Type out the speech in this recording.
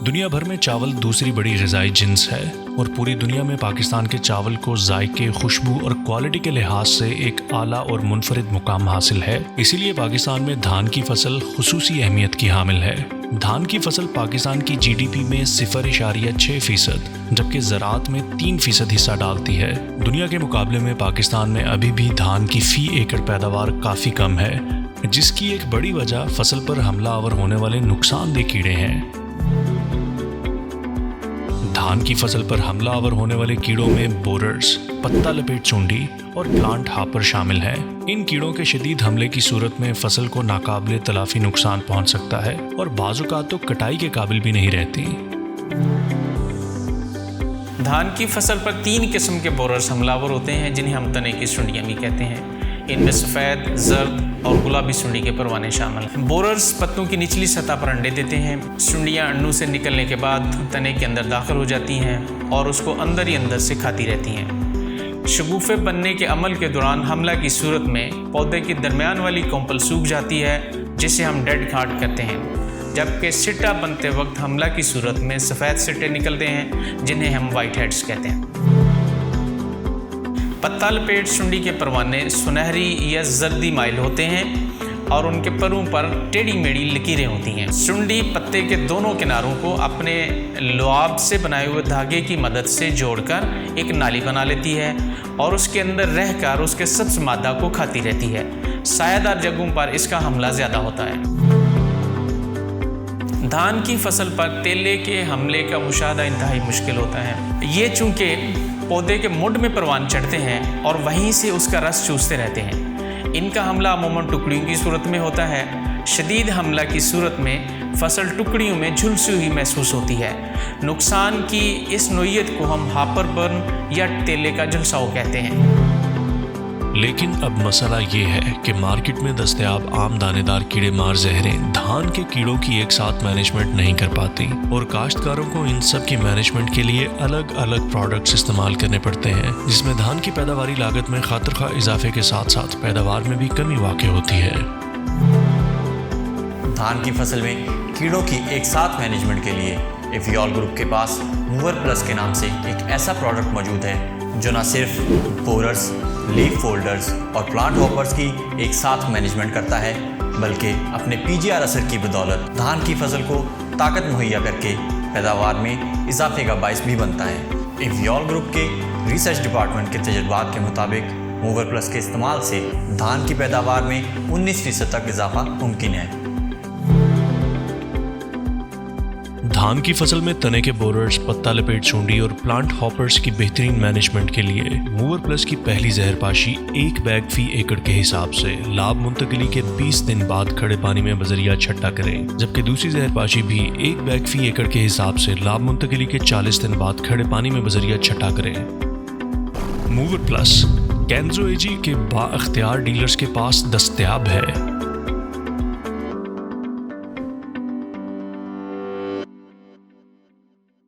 दुनिया भर में चावल दूसरी बड़ी ग़िज़ाई जिन्स है और पूरी दुनिया में पाकिस्तान के चावल को जायके, खुशबू और क्वालिटी के लिहाज से एक आला और मुनफरिद मुकाम हासिल है। इसीलिए पाकिस्तान में धान की फसल खुसूसी अहमियत की हामिल है। धान की फसल पाकिस्तान की GDP में 0.6%, जबकि ज़राअत में 3% हिस्सा डालती है। दुनिया के मुकाबले में पाकिस्तान में अभी भी धान की फ़ी एकड़ पैदावार काफ़ी कम है, जिसकी एक बड़ी वजह फसल पर हमलावर होने वाले नुकसानदेह कीड़े हैं। धान की फसल पर हमलावर होने वाले कीड़ों में बोरर्स, पत्ता लपेट चूंडी और प्लांट हॉपर शामिल हैं। इन कीड़ों के शदीद हमले की सूरत में फसल को नाकाबिले तलाफी नुकसान पहुंच सकता है और बाजुकात तो कटाई के काबिल भी नहीं रहती। धान की फसल पर 3 किस्म के बोरर्स हमलावर होते हैं, जिन्हें हम तने की सुंडियाँ भी कहते हैं। इनमें सफ़ेद, जर्द और गुलाबी सुंडी के परवाने शामिल हैं। बोरर्स पत्तों की निचली सतह पर अंडे देते हैं। सुंडियाँ अंडों से निकलने के बाद तने के अंदर दाखिल हो जाती हैं और उसको अंदर ही अंदर से खाती रहती हैं। शगुफ़े बनने के अमल के दौरान हमला की सूरत में पौधे की दरमियान वाली कोंपल सूख जाती है, जिसे हम डेड घाट कहते हैं। जबकि सिट्टा बनते वक्त हमला की सूरत में सफ़ेद सिट्टे निकलते हैं, जिन्हें हम वाइट हेड्स कहते हैं। पत्ता लपेट सुंडी के परवाने सुनहरी या जर्दी माइल होते हैं और उनके परों पर टेढ़ी मेढ़ी लकीरें होती हैं। सुंडी पत्ते के दोनों किनारों को अपने लुआब से बनाए हुए धागे की मदद से जोड़कर एक नाली बना लेती है और उसके अंदर रहकर उसके सब्ज़ मादा को खाती रहती है। सायादार जगहों पर इसका हमला ज़्यादा होता है। धान की फसल पर तेले के हमले का मुशाहदा इंतहाई मुश्किल होता है। ये चूँकि पौधे के मुंड में परवान चढ़ते हैं और वहीं से उसका रस चूसते रहते हैं। इनका हमला अमूमन टुकड़ियों की सूरत में होता है। शदीद हमला की सूरत में फसल टुकड़ियों में झुलसी हुई महसूस होती है। नुकसान की इस नोयत को हम हापर बर्न या तेले का झुलसाव कहते हैं। लेकिन अब मसला ये है कि मार्केट में दस्तयाब आम दानेदार कीड़े मार जहरें धान के कीड़ों की एक साथ मैनेजमेंट नहीं कर पाती और काश्तकारों को इन सब की मैनेजमेंट के लिए अलग अलग प्रोडक्ट्स इस्तेमाल करने पड़ते हैं, जिसमें धान की पैदावारी लागत में खातिरखा इजाफे के साथ साथ पैदावार में भी कमी वाक़ होती है। धान की फसल में कीड़ों की एक साथ मैनेजमेंट के लिए एवियोल ग्रुप के पास मूवर प्लस के नाम से एक ऐसा प्रोडक्ट मौजूद है जो न सिर्फ बोरर्स, लीफ फोल्डर्स और प्लांट हॉपर्स की एक साथ मैनेजमेंट करता है, बल्कि अपने PGR असर की बदौलत धान की फसल को ताकत मुहैया करके पैदावार में इजाफे का बाइस भी बनता है। एवियोल ग्रुप के रिसर्च डिपार्टमेंट के तजुर्बात के मुताबिक मूवर प्लस के इस्तेमाल से धान की पैदावार में 19% तक इजाफा मुमकिन है। धान की फसल में तने के बोरर्स, पत्ता लपेट चूंडी और प्लांट हॉपर्स की बेहतरीन मैनेजमेंट के लिए मूवर प्लस की पहली जहरपाशी 1 बैग फी एकड़ के हिसाब से लाभ मुंतकली के 20 दिन बाद खड़े पानी में बजरिया छट्टा करें, जबकि दूसरी जहरपाशी भी 1 बैग फी एकड़ के हिसाब से लाभ मुंतकली के 40 दिन बाद खड़े पानी में बजरिया छट्टा करें। मूवर प्लस केंजो एजी के बाअख्तियार डीलर्स के पास दस्तयाब है।